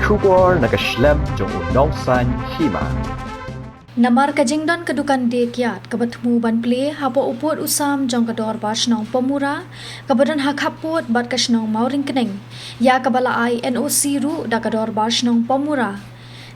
Shubor nakaslem jong unongsan hima. Namar kajingdon kedukan dekiat kebatmu ban play hapo uput usam jong kedor basnong pemura kebadan hak haput bat kasnong mauring keneng ya kabala ai NOC ru da kedor basnong pemura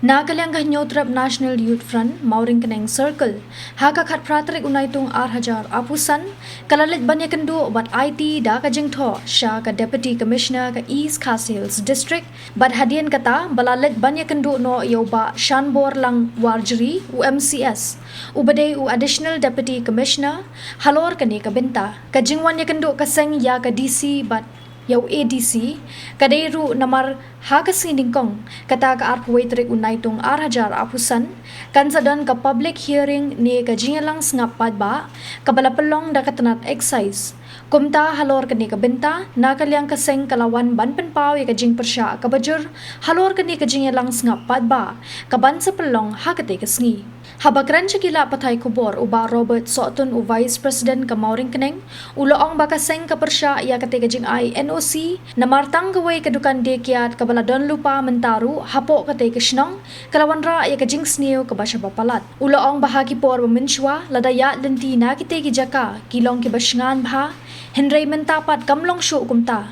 na kalyangah nyotrap National Youth Front mauring keneng circle haka khat pratrik unaitung arhajar apusan kalalit banya kendu bat IT da kajingtho sha ka Deputy Commissioner ka East Castles District bat hadian kata balalit banya kendu no yoba Shanbor lang Warjeri UMCS ubade u Additional Deputy Commissioner halor kani ka benta kajingwan ya kendu kaseng ya ka DC bat Yau ADC kadairu namar hakas ngindingkong kata ka arkuway trik unaitung arhajar apusan kansadan ka public hearing ni ka jingalang ngapad ba kabalapelong da katanat excise kumta halor kani ka benta nakalyang kaseng kalawan ban penpaw ya ka jing persya kabajur halor kani ka jingalang ngapad ba kaban sa pelong hakate kasngi habagran kila patay kubor uba Robert Sotton u Vice President ka Mauring Keneng uloong bakaseng ka persya ya kate ka jing ay NOC na martang gaway kadukan dekiat kabaladon lupa mentaru hapo kate kasnong kalawan ra ya ka jing sniw kabasya papalat uloong bahagi por menswa ladaya lenti na kite kijaka kilong kibasngan bha Henry mentapat kamlong syu kumta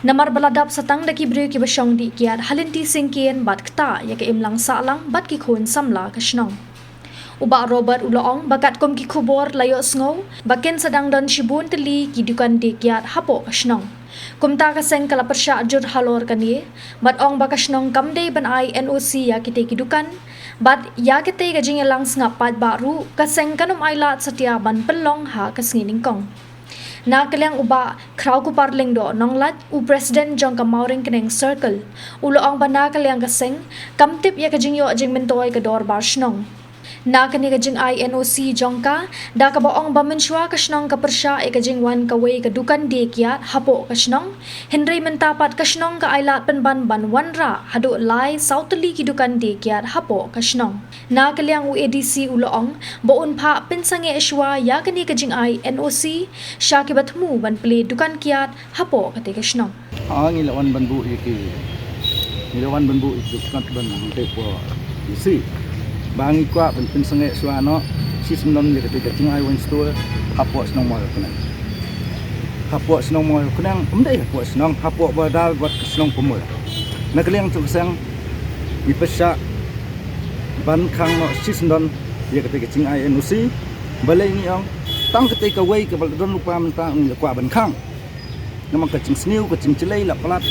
namar baladap sa tang daki brio kibasyong di kiat halinti singkien bat kta ya ka imlang salang bat kikhun samla kasnong Uba Robert uloong bakat kom ki kubor layo sngow bakin sedang don shibun teli kidukan dekiat hapo kasnong kumta kaseng kala persya jur halor kani bat ong bakasnong kamdei ban ai NOC ya kite kidukan bat ya kite gajing lang ngapat baru kaseng kanum ailat setia ban pelong ha kasnginingkong na kalyang uba kraw ku parling do nonglat u president jong ka Mauring Keneng circle uloong ba na kalyang kaseng kamtip ya kajing yo jing mentoy ka dor barsnong na kani kajing ay NOC jongka da ka baong bamenswa kasnong ka persya e kajing wan kaway kadukan dekiat hapo kasnong Henry mentapat kasnong ka ailat penban ban wanra hadu lai sautli kidukan dekiat hapo kasnong na kalyang u ADC uloong boon pha pinsange eswa ya kani kajing ay NOC sya kibatmu ban pli dukan kiat hapo kate kasnong ngilawan banbu iki ngilawan banbu iki kat ban tepo isi bangi kwa penting sangat suano si senom dia ketika cing ai wan store hapok senong mo kenang hapok senong mo kenang umdai hapok senong hapok badal buat senong pemul nak liang tu sang ipesya ban khang no si senom dia ketika cing ai NOC balai ni ong tang ketika wei ke balon lupa mentang kwa ban khang nama kecing sniu kecing celai la pelat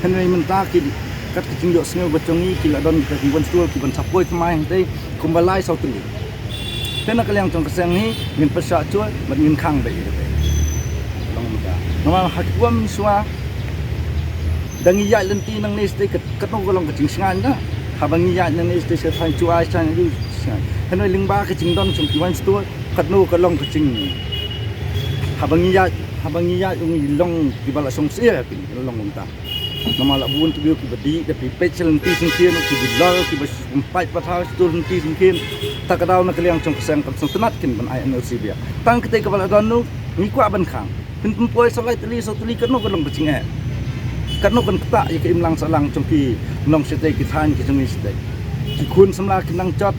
henry mentaki kat kecing dok sengau becongi kila don ka kiwan stul kiwan sapoi tmai dei kumbalai sau tuli tena kalyang tong keseng hi min pesa chua bat min khang dei dei long muda nama hakwam swa dangi ya lenti nang nes dei kat no golong kecing sengan da habangi ya nang nes dei se thai chua chan yu henoi lingba kecing don chung kiwan stul kat no golong kecing habangi ya ung long kibala song sia pin long muda nama labun tu ki badi tapi pecel nanti singkin ki bilal ki empat patah tu nanti singkin tak kadau nak liang cong kesang kan tenat kin ban ai NOC dia tang ketai kepala donu ni kwa ban khang pin poi sangai teli so teli kan no kan becing kan no kan keta ya ke imlang salang cong ki nong setai ki than ki cong setai ki kun samla ki nang cot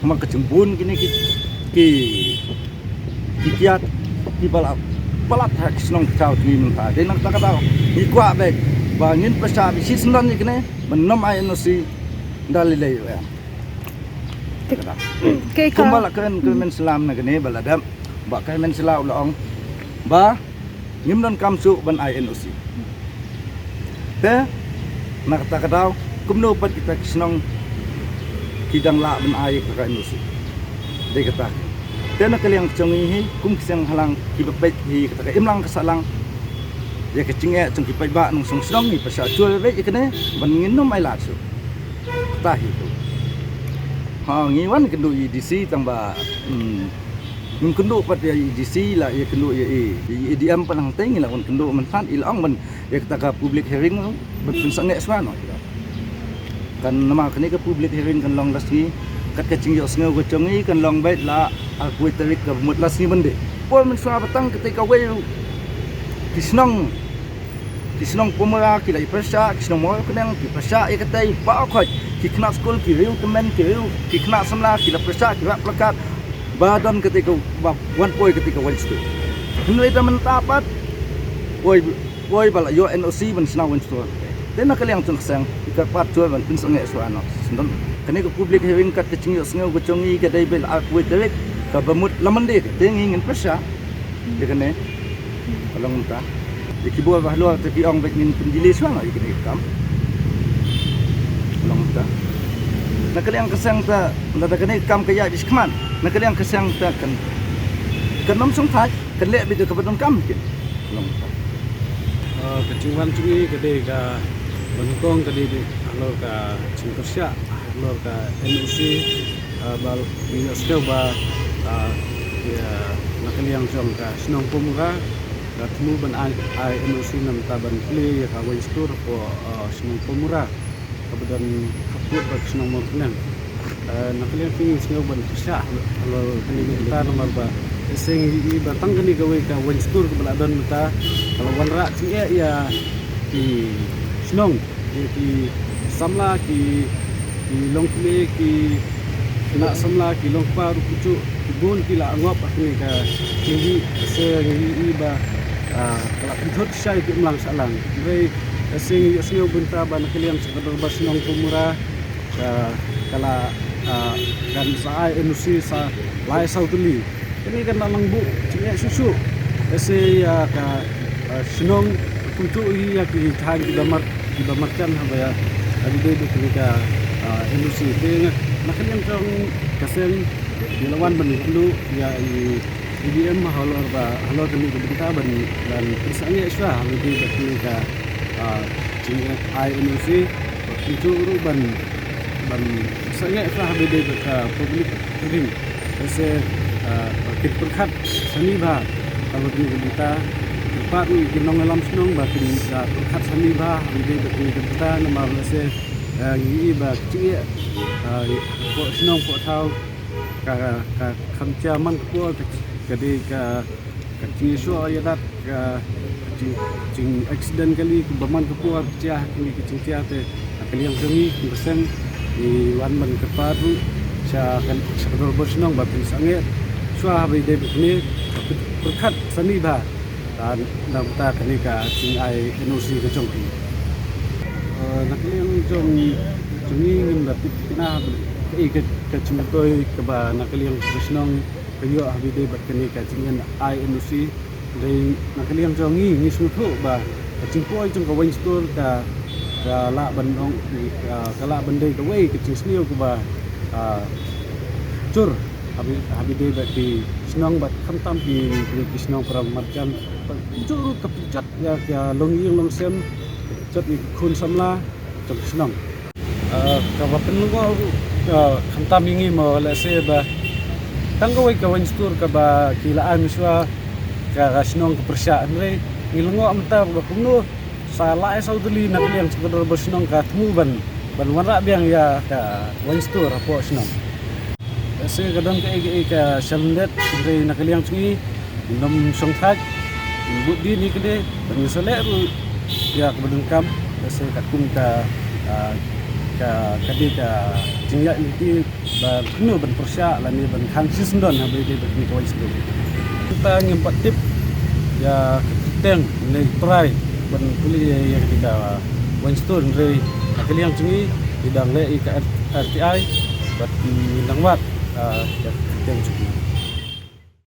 mak kecembun kini ki kiat ki balap palat hak senong kau ni mentah dia nak tak kadau ni kwa baik bangin pesah bisi sendan ni kene menom ai NOC dalilai ya ke kumbala kan men selam na kene baladam ba kai men selau laong ba ngimnon kamsu ban ai NOC te nak ta kadau kumno pat kita senong kidang la ban ai ka NOC de kata te nak liang chongi hi kum kisang halang kibapet hi kata imlang kasalang ya kecingnya cungki pai ba nung song song ni pasal jual be ikene ban ngin no mai lat su tah itu ha ngiwan kendu EDC tamba mun kendu pat ya EDC la ya kendu ya EDM panang teng la on kendu man san ilong man ya kita ka public hearing ban sange swan kan nama kene ka public hearing kan long lasni kat kecing yo sngo gocongi kan long bait la aku terik ka mut lasni bende pol men swa batang ketika we kisnong Kisnong Pemura kila ipersa kisnong mo kenang ki persa ya katai ba khoi ki kena school ki riu kemen ki riu ki kena samla kila persa ki rak plakat badan ketika wan poi ketika wan stu henlai ta mentapat woi bala yo NOC ban snau wan stu den nak liang chung sang ikat pat chuan ban pin sange suano sendon kene ko public hearing kat ke chingi sngo ko chongi ke dai bel ak woi dewek ka bamut laman de te ngin persa de kene kalong ta ikibuat bahlo te ki ong bek ngin pendili suang ai kene kam kalong ta nak liang kesang ta nak kene kam kaya di skman nak liang kesang ta kan nom song thai kan le bi de ka badon kam kin kalong ta kecingwan cungi kede ka bengkong kede di alor ka cingkersia alor ka NOC bal di askau ba ya nakaliang jong ka Snong Pemura ka temu ban ai NOC nam ta ban pli ka Wenstur ko Snong Pemura kebetulan kaput ba Snong Pemura nakaliang ping sngo ban kersia alor kini kita nomor ba sing i batang kini gawe ka Wenstur ke beladon ta kalau wanra cie ya ki Snong ki samla ki longkle ki nak samla ki longpa rupucu kibun ki la angop akni ka tinggi se ngi ba kalau pintot syai ki mlang salang rei sing sing bentra ban kalian sekadar ba Snong Pemura kala kan sai NOC sa lai sautuli ini kan langbu cie susu ese ya ka Snong kuntu ya ki thang di bamarkan habaya abi de kenika NOC de makan yang trong kaseng di lawan ban dulu ya IBM halor kami kita ban dan misalnya isra abi de kenika NOC kuntu ban misalnya isra abi de ka public hearing ese kit perkat seni ba kalau kita tempat ni kinong alam Snong ba kini ka perkat seni ba ide kita nama lese ngi ba cie ko Snong ko thau ka khamcha man ko ka de ka chi so ya dat ka jing accident kali ke baman ke puar cia kini ke cia te kali yang sengi persen di wan ban ke padu sa kan sekadar Snong ba pin sange swa ba de ni perkat seni ba dan ta kenika cing ai NOC ke jong nak liang jong ni ngin ba kina ke cing toi ke ba nak liang Snong ke yo abi de ba kenika cing ai NOC dei nak liang jong ni suthu ba cing poi jong ka Wenstur ka la ban ong ka la ban de ka wei ke cing sneu ke ba cur abi de ba di Snong bat khantam di Snong pra marjam juru kepicat ya longi long sem jot ni kun samla jom Snong ka ba penungo khantam ingi mo la se ba tanggawai ka Wenstur ka ba kilaan miswa ka Snong ke persya andre ngilongo amta ba kuno sala saudeli nak liang sekadar Snong ka temu ban wanra biang ya ka Wenstur apo Snong se kadang ka shamdet dari nakaliang cungi nom songthak budi ni kede banyusole ru ya kebedengkam se kakum ka kadi ka jingya ini ba kuno ban persya lani ban khangsis ndon ha bede ni ka Wenstur kita ngimpat tip ya keteng le try ban kuli yang kita Wenstur dari nakaliang cungi bidang le ka RTI bat mindang wat yang cukup